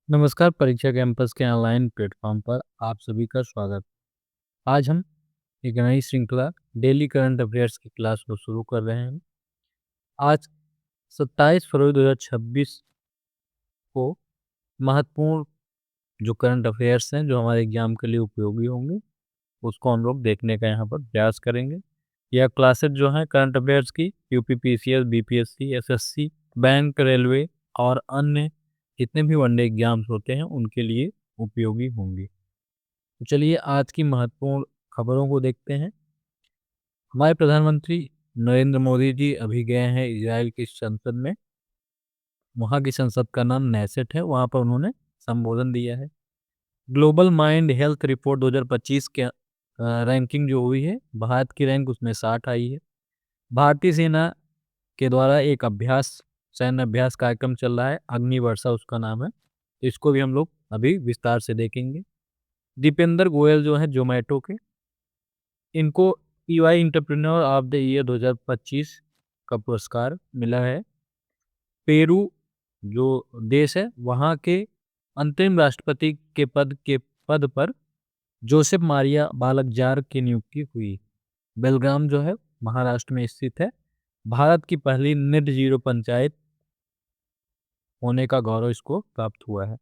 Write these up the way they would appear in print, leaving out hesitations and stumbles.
नमस्कार परीक्षा कैंपस के ऑनलाइन प्लेटफॉर्म पर आप सभी का स्वागत। आज हम एक नई श्रृंखला डेली करंट अफेयर्स की क्लास को शुरू कर रहे हैं। आज 27 फरवरी 2026 को महत्वपूर्ण जो करंट अफेयर्स हैं जो हमारे एग्जाम के लिए उपयोगी होंगे उसको हम लोग देखने का यहाँ पर प्रयास करेंगे। यह क्लासेस जो हैं करंट अफेयर्स की UPPCS, BPSC, SSC, bank, railway और अन्य जितने भी वनडे एग्जाम्स होते हैं उनके लिए उपयोगी होंगी। तो चलिए आज की महत्वपूर्ण खबरों को देखते हैं। हमारे प्रधानमंत्री नरेंद्र मोदी जी अभी गए हैं इजराइल की संसद में। वहाँ की संसद का नाम नेसेट है। वहाँ पर उन्होंने संबोधन दिया है। ग्लोबल माइंड हेल्थ रिपोर्ट 2025 के रैंकिंग जो हुई है, भारत की रैंक उसमें 60 आई है। भारतीय सेना के द्वारा एक सैन्य अभ्यास कार्यक्रम चल रहा है, अग्निवर्षा उसका नाम है। इसको भी हम लोग अभी विस्तार से देखेंगे। दीपेंद्र गोयल जो है जोमेटो के, इनको EY entrepreneur of the year 2025 का पुरस्कार मिला है। पेरू जो देश है वहाँ के अंतरिम राष्ट्रपति के पद पर जोसेफ मारिया बालकजार की नियुक्ति हुई। बेलगाम जो है महाराष्ट्र में स्थित है। भारत की पहली नेट जीरो पंचायत होने का गौरव इसको प्राप्त हुआ है।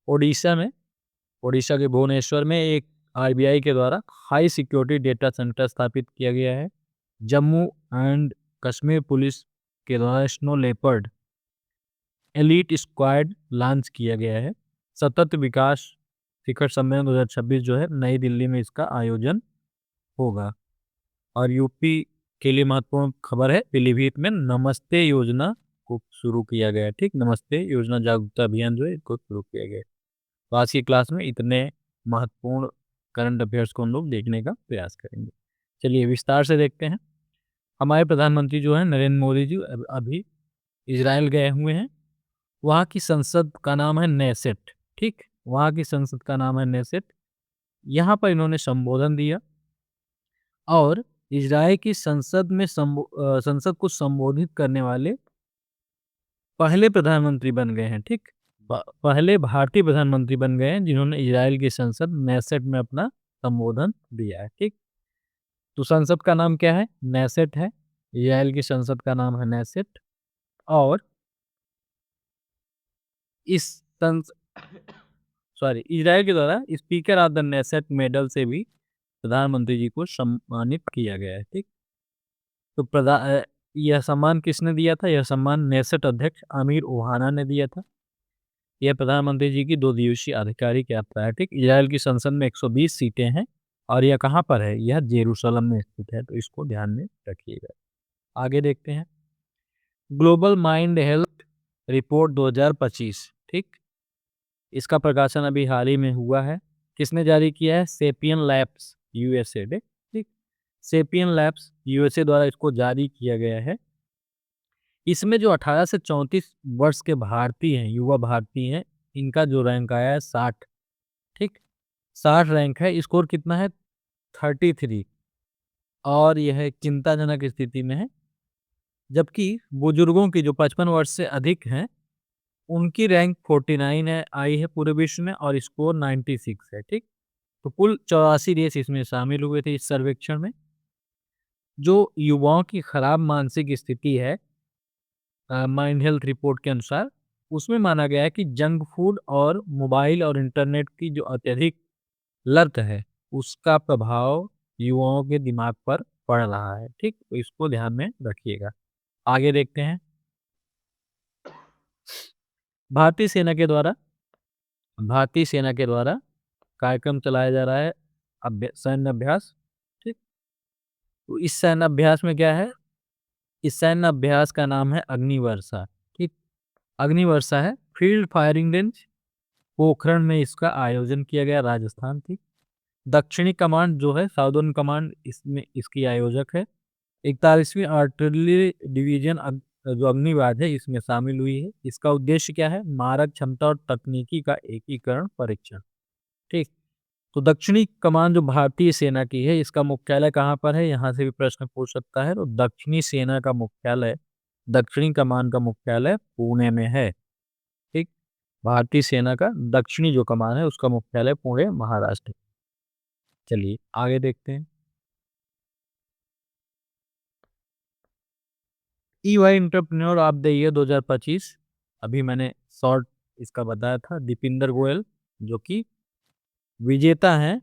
ओडिशा के भुवनेश्वर में एक आरबीआई के द्वारा हाई सिक्योरिटी डेटा सेंटर स्थापित किया गया है। जम्मू एंड कश्मीर पुलिस के द्वारा snow leopard elite squad launch किया गया है। सतत विकास शिखर सम्मेलन 2026 जो है नई दिल्ली में इसका आयोजन होगा। और यूपी के लिए महत्वपूर्ण खबर है, पीलीभीत में नमस्ते योजना को शुरू किया गया है। ठीक, नमस्ते योजना जागरूकता अभियान जो है इसको शुरू किया गया है। तो आज की क्लास में इतने महत्वपूर्ण करंट अफेयर्स को हम लोग देखने का प्रयास करेंगे। चलिए विस्तार से देखते हैं। हमारे प्रधानमंत्री जो है नरेंद्र मोदी जी अभी इजराइल गए हुए हैं। वहाँ की संसद का नाम है नेसेट। ठीक, वहाँ की संसद का नाम है नेसेट। यहाँ पर इन्होंने संबोधन दिया और इजराइल की संसद में संसद को संबोधित करने वाले पहले प्रधानमंत्री बन गए हैं। ठीक, पहले भारतीय प्रधानमंत्री बन गए हैं जिन्होंने इजराइल की संसद नेसेट में अपना संबोधन दिया है। ठीक, तो संसद का नाम क्या है? नेसेट है। इजराइल की संसद का नाम है नेसेट। और इस संस सॉरी इजराइल के द्वारा speaker of the Knesset medal से भी प्रधानमंत्री जी को सम्मानित किया गया है। ठीक, तो यह सम्मान किसने दिया था? यह सम्मान नेसेट अध्यक्ष आमिर ओहाना ने दिया था। यह प्रधानमंत्री जी की 2 दिवसीय आधिकारिक यात्रा है। ठीक, इजराइल की संसद में 120 सीटें हैं और यह कहाँ पर है? यह जेरूशलम में स्थित है, तो इसको ध्यान में रखिएगा। आगे देखते हैं। Global mind health report 2025। ठीक, इसका प्रकाशन अभी हाल ही में हुआ है। किसने जारी किया है? सेपियन लैब्स यूएसए ने। ठीक, सेपियन लैब्स यूएसए द्वारा इसको जारी किया गया है। इसमें जो 18 से 34 वर्ष के भारतीय हैं, युवा भारतीय हैं, इनका जो रैंक आया है 60। ठीक, 60 रैंक है। स्कोर कितना है? 33। और यह चिंताजनक स्थिति में है। जबकि बुजुर्गों की जो 55 वर्ष से अधिक हैं उनकी रैंक 49 है, आई है पूरे विश्व में और स्कोर 96 है। ठीक, तो कुल 84 देश इसमें शामिल हुए थे इस सर्वेक्षण में। जो युवाओं की खराब मानसिक स्थिति है माइंड हेल्थ रिपोर्ट के अनुसार, उसमें माना गया है कि जंक फूड और मोबाइल और इंटरनेट की जो अत्यधिक लत है उसका प्रभाव युवाओं के दिमाग पर पड़ रहा है। ठीक, तो इसको ध्यान में रखिएगा। आगे देखते हैं। भारतीय सेना के द्वारा भारतीय सेना के द्वारा कार्यक्रम चलाया जा रहा है सैन्य अभ्यास। ठीक, तो इस सैन्य अभ्यास में क्या है? इस सैन्य अभ्यास का नाम है अग्निवर्षा। ठीक, अग्निवर्षा है। फील्ड फायरिंग रेंज पोखरण में इसका आयोजन किया गया, राजस्थान। थी। दक्षिणी कमांड जो है साउदर्न कमांड इसमें इसकी आयोजक है। 41वीं आर्टिलरी डिवीजन जो अग्निबाज है इसमें शामिल हुई है। इसका उद्देश्य क्या है? मारक क्षमता और तकनीकी का एकीकरण परीक्षण। ठीक, तो दक्षिणी कमान जो भारतीय सेना की है इसका मुख्यालय कहाँ पर है? यहाँ से भी प्रश्न पूछ सकता है। तो दक्षिणी सेना का मुख्यालय, दक्षिणी कमान का मुख्यालय पुणे में है। ठीक, भारतीय सेना का दक्षिणी जो कमान है उसका मुख्यालय पुणे महाराष्ट्र। चलिए आगे देखते हैं। EY entrepreneur of the year 2025, अभी मैंने शॉर्ट इसका बताया था, दीपिंदर गोयल जो कि विजेता हैं।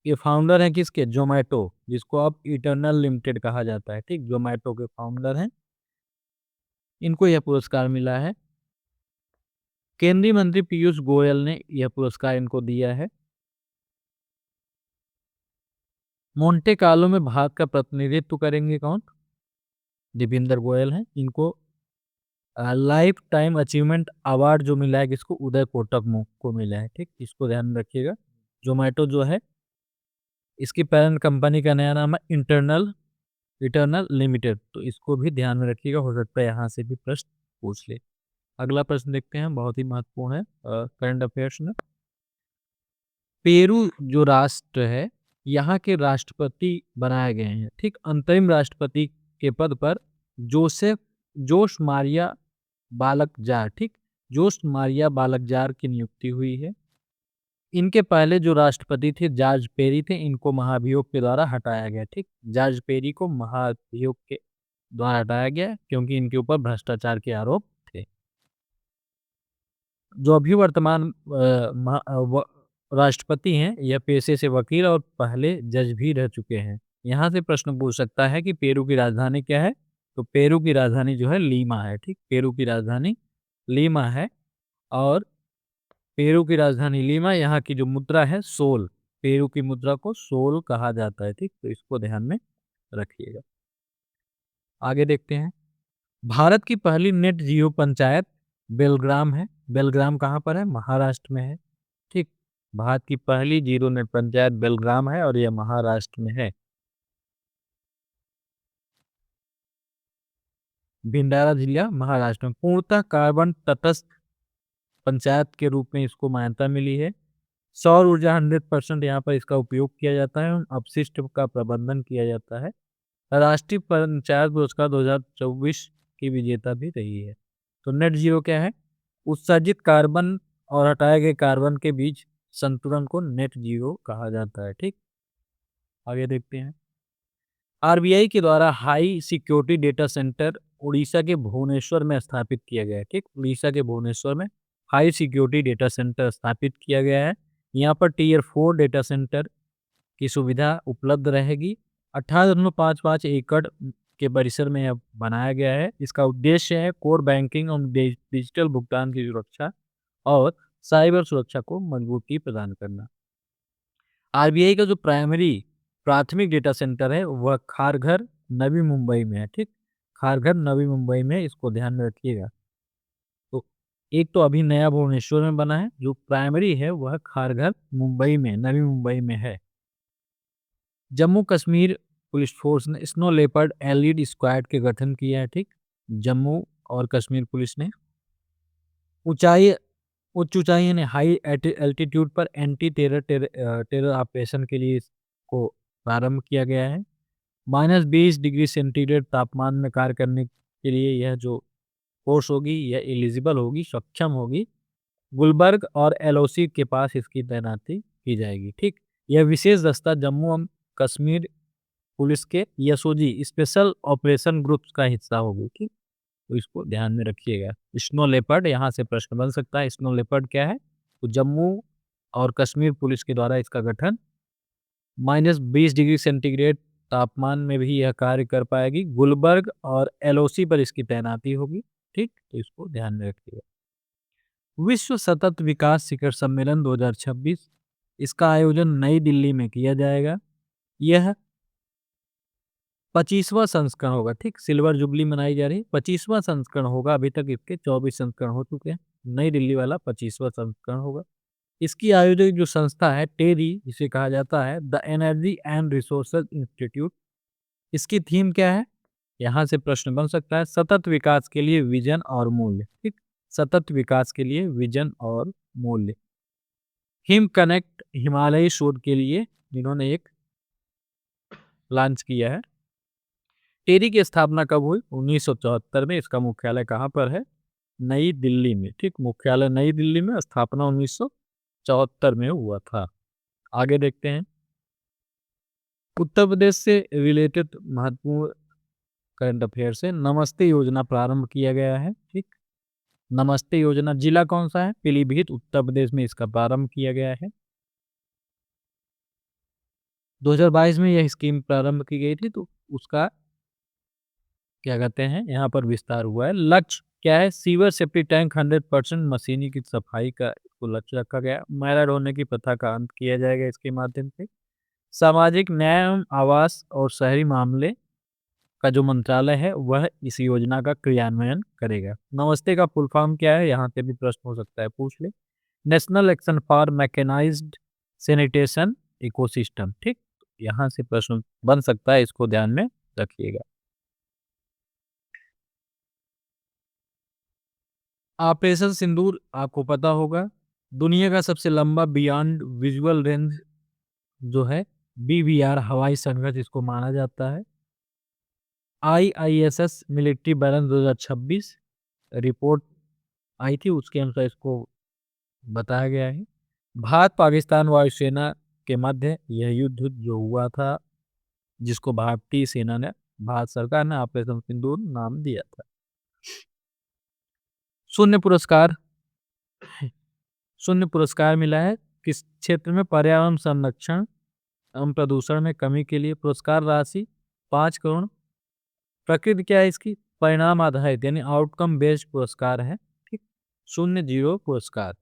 ये फाउंडर हैं किसके, जोमेटो, जिसको अब इटर्नल लिमिटेड कहा जाता है, ठीक, जोमेटो के फाउंडर हैं, इनको यह पुरस्कार मिला है। केंद्रीय मंत्री पीयूष गोयल ने यह पुरस्कार इनको दिया है। मोंटे कार्लो में भारत का प्रतिनिधित्व करेंगे कौन, दीपिंदर गोयल हैं। इनको लाइफ टाइम अचीवमेंट अवार्ड जो मिला है किसको, उदय कोटक को मिला है, ठीक, इसको ध्यान में रखिएगा। जोमेटो जो है इसकी पेरेंट कंपनी का नया नाम है इटर्नल लिमिटेड, तो इसको भी ध्यान में रखिएगा, हो सकता है यहाँ से भी प्रश्न पूछ ले। अगला प्रश्न देखते हैं, बहुत ही महत्वपूर्ण है करंट अफेयर्स में। पेरू जो राष्ट्र है, यहाँ के राष्ट्रपति बनाए गए हैं, ठीक, अंतरिम राष्ट्रपति के पद पर जोस मारिया बालकजार, ठीक, जोस मारिया बालकजार की नियुक्ति हुई है। इनके पहले जो राष्ट्रपति थे जॉर्ज पेरी थे, इनको महाभियोग के द्वारा हटाया गया, ठीक, जॉर्ज पेरी को महाभियोग के द्वारा हटाया गया क्योंकि इनके ऊपर भ्रष्टाचार के आरोप थे। जो अभी वर्तमान राष्ट्रपति हैं, यह पेशे से वकील और पहले जज भी रह चुके हैं। यहाँ से प्रश्न पूछ सकता है कि पेरू की राजधानी क्या है, तो पेरू की राजधानी जो है लीमा है, ठीक, पेरू की राजधानी लीमा है। और पेरू की राजधानी लीमा, यहाँ की जो मुद्रा है सोल, पेरू की मुद्रा को सोल कहा जाता है, ठीक, तो इसको ध्यान में रखिएगा। आगे देखते हैं। भारत की पहली नेट जियो पंचायत बेलग्राम है। बेलग्राम कहाँ पर है, महाराष्ट्र में है, ठीक, भारत की पहली जीरो नेट पंचायत बेलग्राम है और यह महाराष्ट्र में है। भिंडारा जिला महाराष्ट्र में। पूर्णतः कार्बन तटस्थ पंचायत के रूप में इसको मान्यता मिली है। सौर ऊर्जा 100% यहाँ पर इसका उपयोग किया जाता है और अपशिष्ट का प्रबंधन किया जाता है। राष्ट्रीय पंचायत पुरस्कार 2024 की विजेता भी रही है। तो नेट जीरो क्या है, उत्सर्जित कार्बन और हटाए गए कार्बन के बीच संतुलन को नेट जीरो कहा जाता है, ठीक। आगे देखते हैं। आरबीआई के द्वारा high security data centre Orissa के भुवनेश्वर में स्थापित किया गया है, ठीक, उड़ीसा के भुवनेश्वर में हाई सिक्योरिटी डेटा सेंटर स्थापित किया गया है। यहाँ पर टीयर 4 डेटा सेंटर की सुविधा उपलब्ध रहेगी। 18.55 एकड़ के परिसर में यह बनाया गया है। इसका उद्देश्य है कोर बैंकिंग और डिजिटल भुगतान की सुरक्षा और साइबर सुरक्षा को मजबूती प्रदान करना। आरबीआई का जो प्राथमिक डेटा सेंटर है वह खारघर नवी मुंबई में है, ठीक, खारघर नवी मुंबई में, इसको ध्यान में रखिएगा। तो एक तो अभी नया भुवनेश्वर में बना है, जो प्राइमरी है वह खारघर मुंबई में, नवी मुंबई में है। जम्मू कश्मीर पुलिस फोर्स ने स्नो लेपर्ड एलिड स्क्वाड के गठन किया है, ठीक, जम्मू और कश्मीर पुलिस ने उच्च ऊंचाई यानी हाई एल्टीट्यूड पर एंटी टेरर ऑपरेशन के लिए इसको प्रारंभ किया गया है। -20 डिग्री सेंटीग्रेड तापमान में कार्य करने के लिए यह जो फोर्स होगी यह एलिजिबल होगी, सक्षम होगी। गुलबर्ग और एलओसी के पास इसकी तैनाती की जाएगी, ठीक। यह विशेष दस्ता जम्मू एवं कश्मीर पुलिस के एसओजी स्पेशल ऑपरेशन ग्रुप्स का हिस्सा होगी, ठीक, तो इसको ध्यान में रखिएगा। स्नो लेपर्ड, यहाँ से प्रश्न बन सकता है, स्नो लेपर्ड क्या है, तो जम्मू और कश्मीर पुलिस के द्वारा इसका गठन, -20 डिग्री सेंटीग्रेड तापमान में भी यह कार्य कर पाएगी। गुलबर्ग और एलओसी पर इसकी तैनाती होगी, ठीक, तो इसको ध्यान में रखिएगा। विश्व सतत विकास शिखर सम्मेलन 2026, इसका आयोजन नई दिल्ली में किया जाएगा। यह 25वां संस्करण होगा, ठीक, सिल्वर जुबली मनाई जा रही है, 25वां संस्करण होगा। अभी तक इसके 24 संस्करण हो चुके हैं, नई दिल्ली वाला 25वां संस्करण होगा। इसकी आयोजक जो संस्था है टेरी, जिसे कहा जाता है the energy and resources institute. इसकी थीम क्या है, यहाँ से प्रश्न बन सकता है, सतत विकास के लिए विजन और मूल्य, ठीक, सतत विकास के लिए विजन और मूल्य। हिम कनेक्ट हिमालयी शोध के लिए इन्होंने एक लॉन्च किया है। टेरी की स्थापना कब हुई, 1974 में। इसका मुख्यालय कहाँ पर है, नई दिल्ली में, ठीक, मुख्यालय नई दिल्ली में, स्थापना 1974 में हुआ था। आगे देखते हैं। उत्तर प्रदेश से रिलेटेड महत्वपूर्ण करंट अफेयर से नमस्ते योजना प्रारंभ किया गया है, ठीक। नमस्ते योजना जिला कौन सा है? पीलीभीत, उत्तर प्रदेश में इसका प्रारंभ किया गया है। 2022 में यह स्कीम प्रारंभ की गई थी, तो उसका क्या कहते हैं यहाँ पर विस्तार हुआ है। लक्ष्य क्या है? सीवर सेफ्टी टैंक 100% मशीनी की सफाई का इसको लक्ष्य रखा गया। मैला ढोने की प्रथा का अंत किया जाएगा इसके माध्यम से। सामाजिक न्याय एवं आवास और शहरी मामले का जो मंत्रालय है वह इस योजना का क्रियान्वयन करेगा। नमस्ते का फुल फॉर्म क्या है? यहाँ से भी प्रश्न हो सकता है, पूछ ले। National action for mechanised sanitation ecosystem, ठीक। यहाँ से प्रश्न बन सकता है, इसको ध्यान में रखिएगा। ऑपरेशन सिंदूर आपको पता होगा, दुनिया का सबसे लंबा बियॉन्ड विजुअल रेंज जो है BVR हवाई संघर्ष इसको माना जाता है। IISS मिलिट्री बैलेंस 2026 रिपोर्ट आई थी, उसके अनुसार इसको बताया गया है। भारत पाकिस्तान वायुसेना के मध्य यह युद्ध जो हुआ था, जिसको भारतीय सेना ने, भारत सरकार ने ऑपरेशन सिंदूर नाम दिया था। शून्य पुरस्कार, शून्य पुरस्कार मिला है किस क्षेत्र में? पर्यावरण संरक्षण एवं प्रदूषण में कमी के लिए। पुरस्कार राशि 5 करोड़। प्रकृति क्या है इसकी? परिणाम आधारित यानी आउटकम बेस्ड पुरस्कार है, ठीक। 0 पुरस्कार।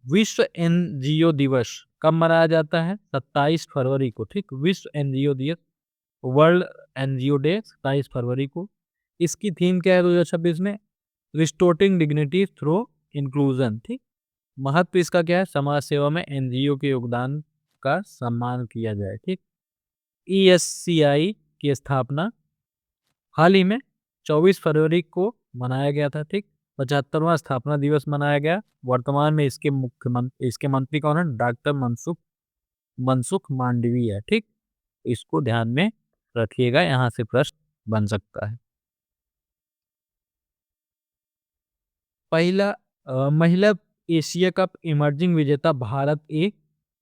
विश्व एनजीओ दिवस कब मनाया जाता है? 27 फरवरी को, ठीक। विश्व एनजीओ दिवस, वर्ल्ड एनजीओ डे 27 फरवरी को। इसकी थीम क्या है 2026 में? रिस्टोरिंग डिग्निटी थ्रू इंक्लूजन, ठीक। महत्व इसका क्या है? समाज सेवा में एनजीओ के योगदान का सम्मान किया जाए, ठीक। ESCI की स्थापना हाल ही में 24 फरवरी को मनाया गया था, ठीक। 75वां स्थापना दिवस मनाया गया। वर्तमान में इसके मंत्री कौन है? डॉक्टर मनसुख मांडविया है, ठीक। इसको ध्यान में रखिएगा, यहाँ से प्रश्न बन सकता है। पहला महिला एशिया कप इमर्जिंग विजेता भारत ए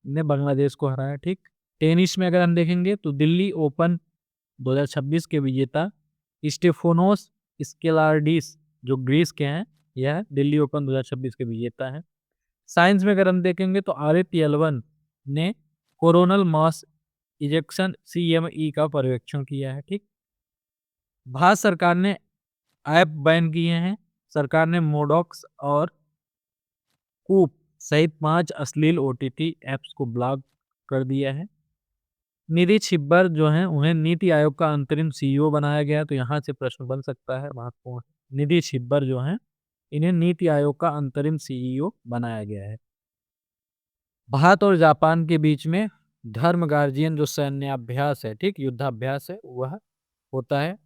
ने बांग्लादेश को हराया, ठीक। टेनिस में अगर हम देखेंगे तो दिल्ली ओपन 2026 के विजेता स्टेफोनोस स्केलार्डिस जो ग्रीस के हैं, यह दिल्ली ओपन 2026 के विजेता हैं। साइंस में अगर हम देखेंगे तो आदित्य येलवन ने कोरोनल मास इजेक्शन CME का पर्यवेक्षण किया है, ठीक। भारत सरकार ने ऐप बैन किए हैं। सरकार ने मोडॉक्स और कूप सहित 5 अश्लील OTT ऐप्स को ब्लॉक कर दिया है। निधि छिब्बर जो हैं उन्हें नीति आयोग का अंतरिम CEO बनाया गया, तो यहाँ से प्रश्न बन सकता है, महत्वपूर्ण। निधि छिब्बर जो हैं इन्हें नीति आयोग का अंतरिम CEO बनाया गया है। भारत और जापान के बीच में धर्म गार्जियन जो सैन्याभ्यास है, ठीक, युद्धाभ्यास है, वह होता है।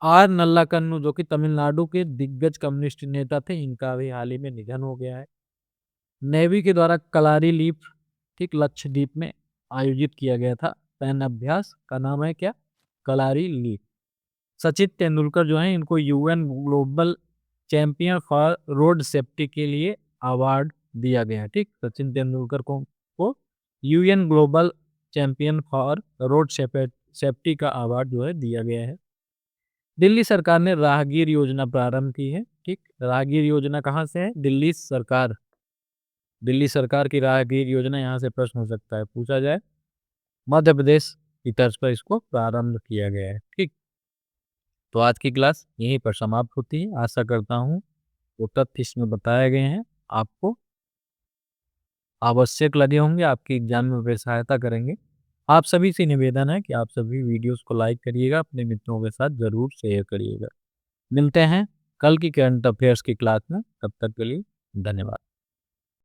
R नल्लाकन्नू जो कि तमिलनाडु के दिग्गज कम्युनिस्ट नेता थे, इनका भी हाल ही में निधन हो गया है। नेवी के द्वारा कलारी लीप, ठीक, लक्षद्वीप में आयोजित किया गया था। सैन्य अभ्यास का नाम है क्या? कलारी लीप। सचिन तेंदुलकर जो है इनको UN global champion for road safety के लिए अवार्ड दिया गया है, ठीक। सचिन तेंदुलकर को UN global champion for road safety का अवार्ड जो है दिया गया है। दिल्ली सरकार ने राहगीर योजना प्रारंभ की है, ठीक। राहगीर योजना कहाँ से है? दिल्ली सरकार की राहगीर योजना, यहाँ से प्रश्न हो सकता है, पूछा जाए। मध्य प्रदेश की तर्ज पर इसको प्रारंभ किया गया है, ठीक। तो आज की क्लास यहीं पर समाप्त होती है। आशा करता हूँ वो तथ्य इसमें बताए गए हैं आपको आवश्यक लगे होंगे, आपके एग्जाम में वे सहायता करेंगे। आप सभी से निवेदन है कि आप सभी वीडियोस को लाइक करिएगा, अपने मित्रों के साथ जरूर शेयर करिएगा। मिलते हैं कल की करंट अफेयर्स की क्लास में, तब तक के लिए धन्यवाद।